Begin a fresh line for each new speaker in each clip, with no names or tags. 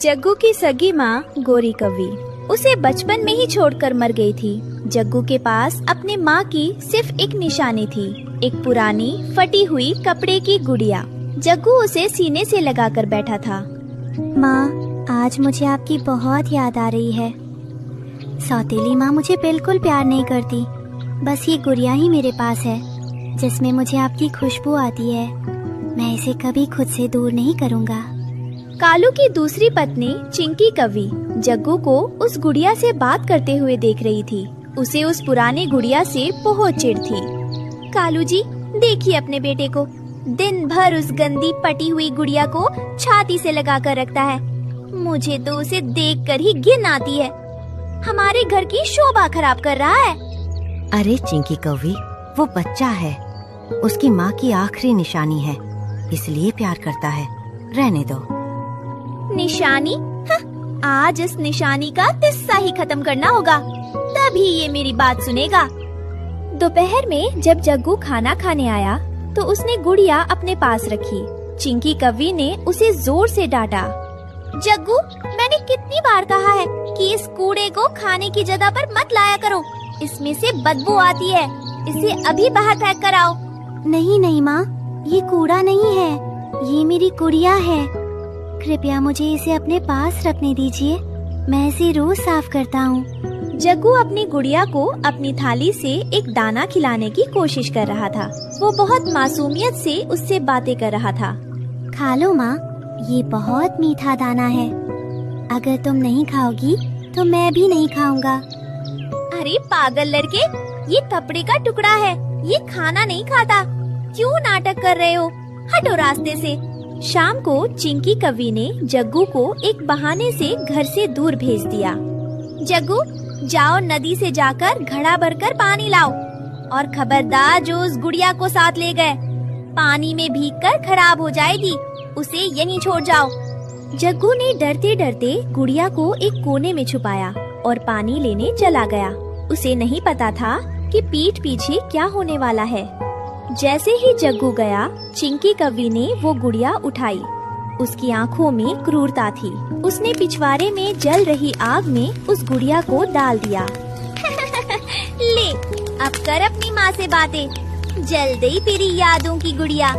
जग्गू की सगी माँ गोरी कव्वी उसे बचपन में ही छोड़कर मर गई थी। जग्गू के पास अपने माँ की सिर्फ एक निशानी थी, एक पुरानी फटी हुई कपड़े की गुड़िया। जग्गू उसे सीने से लगाकर बैठा था।
माँ, आज मुझे आपकी बहुत याद आ रही है। सौतेली माँ मुझे बिल्कुल प्यार नहीं करती, बस ये गुड़िया ही मेरे पास है जिसमें मुझे आपकी खुशबू आती है। मैं इसे कभी खुद से दूर नहीं करूँगा।
कालू की दूसरी पत्नी चिंकी कव्वी जग्गू को उस गुड़िया से बात करते हुए देख रही थी। उसे उस पुरानी गुड़िया से बहुत चिढ़ थी। कालू जी, देखिए अपने बेटे को, दिन भर उस गंदी पटी हुई गुड़िया को छाती से लगा कर रखता है। मुझे तो उसे देखकर ही घिन आती है। हमारे घर की शोभा खराब कर रहा है।
अरे चिंकी कव्वी, वो बच्चा है, उसकी माँ की आखिरी निशानी है, इसलिए प्यार करता है, रहने दो।
निशानी? आज इस निशानी का किस्सा ही खत्म करना होगा, तभी ये मेरी बात सुनेगा। दोपहर में जब जग्गू खाना खाने आया तो उसने गुड़िया अपने पास रखी। चिंकी कव्वी ने उसे जोर से डांटा। जग्गू, मैंने कितनी बार कहा है कि इस कूड़े को खाने की जगह पर मत लाया करो, इसमें से बदबू आती है, इसे अभी बाहर फेंक कर आओ।
नहीं नहीं माँ, ये कूड़ा नहीं है, ये मेरी गुड़िया है। कृपया मुझे इसे अपने पास रखने दीजिए, मैं इसे रोज साफ करता हूँ।
जग्गू अपनी गुड़िया को अपनी थाली से एक दाना खिलाने की कोशिश कर रहा था। वो बहुत मासूमियत से उससे बातें कर रहा था।
खा लो माँ, ये बहुत मीठा दाना है। अगर तुम नहीं खाओगी तो मैं भी नहीं खाऊंगा।
अरे पागल लड़के, ये कपड़े का टुकड़ा है, ये खाना नहीं खाता। क्यों नाटक कर रहे हो? हटो रास्ते से। शाम को चिंकी कव्वी ने जग्गू को एक बहाने से घर से दूर भेज दिया। जग्गू, जाओ नदी से जाकर घड़ा भरकर पानी लाओ, और खबरदार जो उस गुड़िया को साथ ले गए, पानी में भीगकर खराब हो जाएगी, उसे यहीं छोड़ जाओ। जग्गू ने डरते डरते गुड़िया को एक कोने में छुपाया और पानी लेने चला गया। उसे नहीं पता था कि पीठ पीछे क्या होने वाला है। जैसे ही जग्गू गया, चिंकी कव्वी ने वो गुड़िया उठाई। उसकी आँखों में क्रूरता थी। उसने पिछवाड़े में जल रही आग में उस गुड़िया को डाल दिया। ले, अब कर अपनी माँ से बातें। जल गई तेरी यादों की गुड़िया,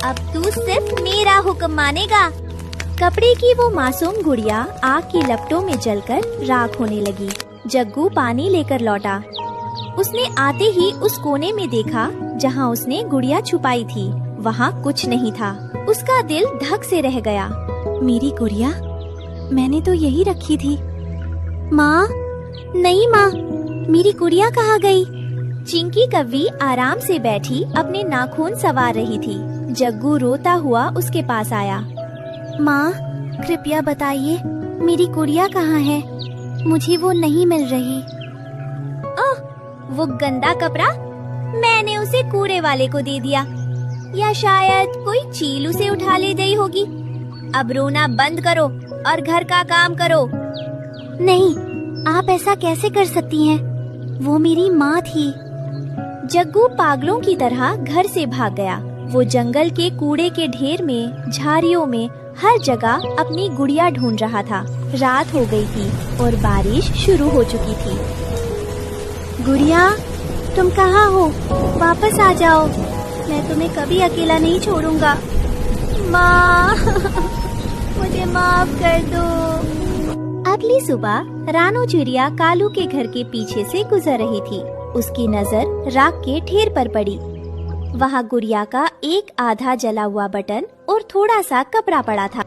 अब तू सिर्फ मेरा हुक्म मानेगा। कपड़े की वो मासूम गुड़िया आग की लपटों में जलकर राख होने लगी। जग्गू पानी लेकर लौटा। उसने आते ही उस कोने में देखा जहाँ उसने गुड़िया छुपाई थी, वहाँ कुछ नहीं था। उसका दिल धक से रह गया।
मेरी गुड़िया, मैंने तो यही रखी थी। माँ, नहीं माँ, मेरी गुड़िया कहाँ गई?
चिंकी कव्वी आराम से बैठी अपने नाखून संवार रही थी। जग्गू रोता हुआ उसके पास आया।
माँ, कृपया बताइए, मेरी गुड़िया कहाँ है? मुझे वो नहीं मिल रही।
ओह, वो गंदा कपड़ा मैंने उसे कूड़े वाले को दे दिया, या शायद कोई चील उसे उठा ले गई होगी। अब रोना बंद करो और घर का काम करो।
नहीं, आप ऐसा कैसे कर सकती हैं? वो मेरी माँ थी।
जग्गू पागलों की तरह घर से भाग गया। वो जंगल के कूड़े के ढेर में, झाड़ियों में, हर जगह अपनी गुड़िया ढूंढ रहा था। रात हो गई थी और बारिश शुरू हो चुकी थी।
गुड़िया, तुम कहाँ हो? वापस आ जाओ, मैं तुम्हें कभी अकेला नहीं छोड़ूंगा।
माँ, मुझे माफ कर दो। अगली सुबह रानू चिड़िया कालू के घर के पीछे से गुजर रही थी। उसकी नजर राख के ढेर पर पड़ी। वहाँ गुड़िया का एक आधा जला हुआ बटन और थोड़ा सा कपड़ा पड़ा था।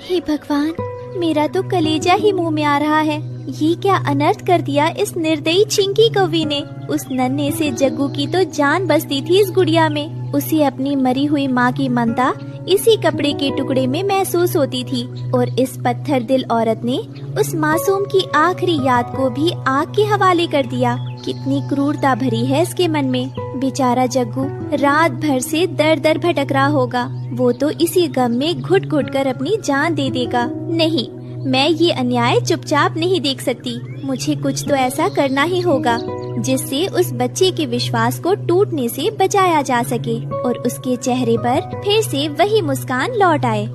हे भगवान, मेरा तो कलेजा ही मुंह में आ रहा है। ये क्या अनर्थ कर दिया इस निर्दयी चिंकी कव्वी ने। उस नन्हे से जग्गू की तो जान बसती थी इस गुड़िया में। उसे अपनी मरी हुई माँ की ममता इसी कपड़े के टुकड़े में महसूस होती थी, और इस पत्थर दिल औरत ने उस मासूम की आखिरी याद को भी आग के हवाले कर दिया। कितनी क्रूरता भरी है इसके मन में। बेचारा जग्गू रात भर से दर दर भटक रहा होगा। वो तो इसी गम में घुट घुट कर अपनी जान दे देगा। नहीं, मैं ये अन्याय चुपचाप नहीं देख सकती। मुझे कुछ तो ऐसा करना ही होगा जिससे उस बच्चे के विश्वास को टूटने से बचाया जा सके और उसके चेहरे पर फिर से वही मुस्कान लौट आए।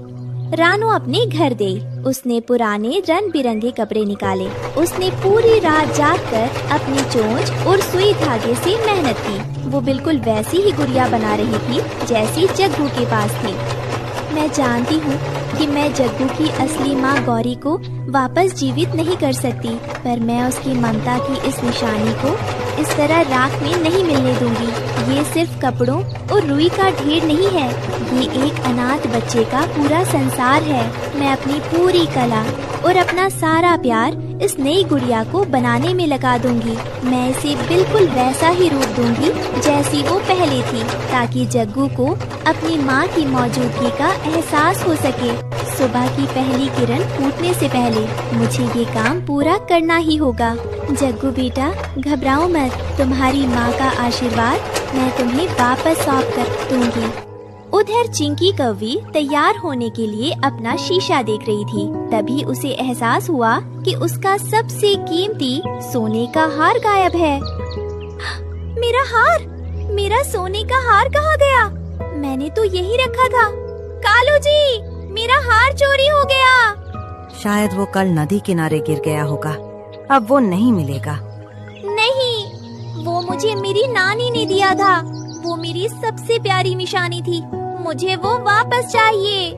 रानू अपने घर गई। उसने पुराने रंग बिरंगे कपड़े निकाले। उसने पूरी रात जागकर अपनी चोंच और सुई धागे से मेहनत की। वो बिल्कुल वैसी ही गुड़िया बना रही थी जैसी जग्गू के पास थी। मैं जानती हूँ कि मैं जग्गू की असली माँ गौरी को वापस जीवित नहीं कर सकती, पर मैं उसकी ममता की इस निशानी को इस तरह राख में नहीं मिलने दूंगी। ये सिर्फ कपड़ों और रुई का ढेर नहीं है, ये एक अनाथ बच्चे का पूरा संसार है। मैं अपनी पूरी कला और अपना सारा प्यार इस नई गुड़िया को बनाने में लगा दूंगी। मैं इसे बिल्कुल वैसा ही रूप दूंगी जैसी वो पहले थी, ताकि जग्गू को अपनी माँ की मौजूदगी का एहसास हो सके। सुबह की पहली किरण फूटने से पहले मुझे ये काम पूरा करना ही होगा। जग्गू बेटा, घबराओ मत, तुम्हारी माँ का आशीर्वाद मैं तुम्हें वापस सौंप कर दूंगी। उधर चिंकी कौवी तैयार होने के लिए अपना शीशा देख रही थी। तभी उसे एहसास हुआ कि उसका सबसे कीमती सोने का हार गायब है। मेरा हार, मेरा सोने का हार कहाँ गया? मैंने तो यही रखा था। कालू जी, मेरा हार चोरी हो गया।
शायद वो कल नदी किनारे गिर गया होगा, अब वो नहीं मिलेगा।
नहीं, वो मुझे मेरी नानी ने दिया था। वो मेरी सबसे प्यारी निशानी थी। मुझे वो वापस चाहिए।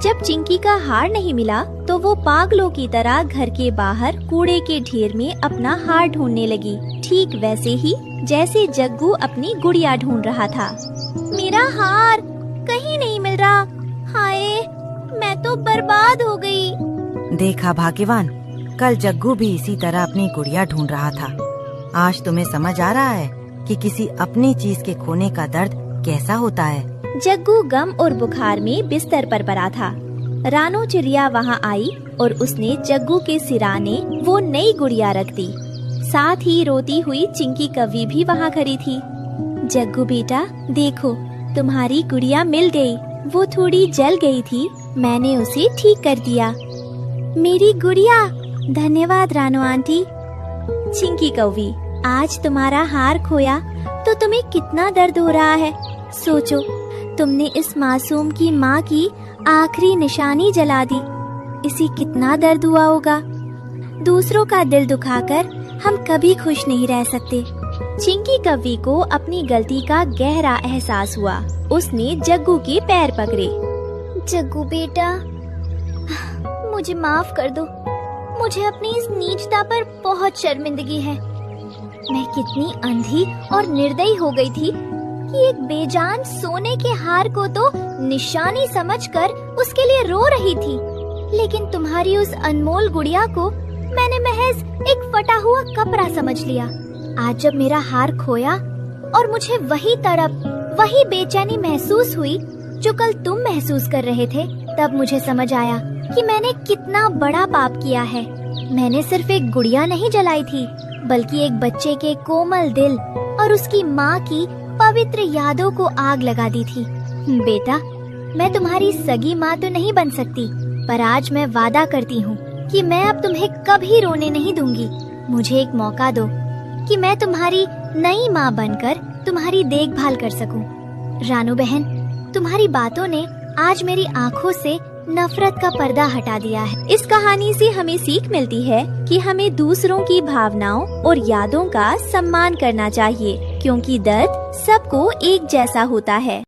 जब चिंकी का हार नहीं मिला तो वो पागलों की तरह घर के बाहर कूड़े के ढेर में अपना हार ढूंढने लगी, ठीक वैसे ही जैसे जग्गू अपनी गुड़िया ढूंढ रहा था। मेरा हार कहीं नहीं मिल रहा। हाय, मैं तो बर्बाद हो गई।
देखा भाग्यवान, कल जग्गू भी इसी तरह अपनी गुड़िया ढूंढ रहा था। आज तुम्हें समझ आ रहा है कि किसी अपनी चीज के खोने का दर्द कैसा होता है।
जग्गू गम और बुखार में बिस्तर पर पड़ा था। रानू चिड़िया वहाँ आई और उसने जग्गू के सिराने वो नई गुड़िया रख दी। साथ ही रोती हुई चिंकी कौवी भी वहाँ खड़ी थी। जग्गू बेटा, देखो, तुम्हारी गुड़िया मिल गई। वो थोड़ी जल गई थी, मैंने उसे ठीक कर दिया। मेरी गुड़िया, धन्यवाद रानू आंटी। चिंकी कौवी, आज तुम्हारा हार खोया तो तुम्हें कितना दर्द हो रहा है। सोचो, तुमने इस मासूम की माँ की आखिरी निशानी जला दी। इसे कितना दर्द हुआ होगा। दूसरों का दिल दुखाकर हम कभी खुश नहीं रह सकते। चिंकी कौवी को अपनी गलती का गहरा एहसास हुआ। उसने जग्गू के पैर पकड़े।
जग्गू बेटा, मुझे माफ कर दो। मुझे अपनी इस नीचता पर बहुत शर्मिंदगी है। मैं कितनी अंधी और निर्दयी हो गई थी कि एक बेजान सोने के हार को तो निशानी समझकर उसके लिए रो रही थी, लेकिन तुम्हारी उस अनमोल गुड़िया को मैंने महज एक फटा हुआ कपड़ा समझ लिया। आज जब मेरा हार खोया और मुझे वही तड़प, वही बेचैनी महसूस हुई जो कल तुम महसूस कर रहे थे, तब मुझे समझ आया कि मैंने कितना बड़ा पाप किया है। मैंने सिर्फ एक गुड़िया नहीं जलाई थी, बल्कि एक बच्चे के कोमल दिल और उसकी माँ की पवित्र यादों को आग लगा दी थी। बेटा, मैं तुम्हारी सगी माँ तो नहीं बन सकती, पर आज मैं वादा करती हूँ कि मैं अब तुम्हें कभी रोने नहीं दूंगी। मुझे एक मौका दो कि मैं तुम्हारी नई माँ बनकर तुम्हारी देखभाल कर सकूं। रानू बहन, तुम्हारी बातों ने आज मेरी आँखों से नफरत का पर्दा हटा दिया है।
इस कहानी से हमें सीख मिलती है कि हमें दूसरों की भावनाओं और यादों का सम्मान करना चाहिए, क्योंकि दर्द सबको एक जैसा होता है।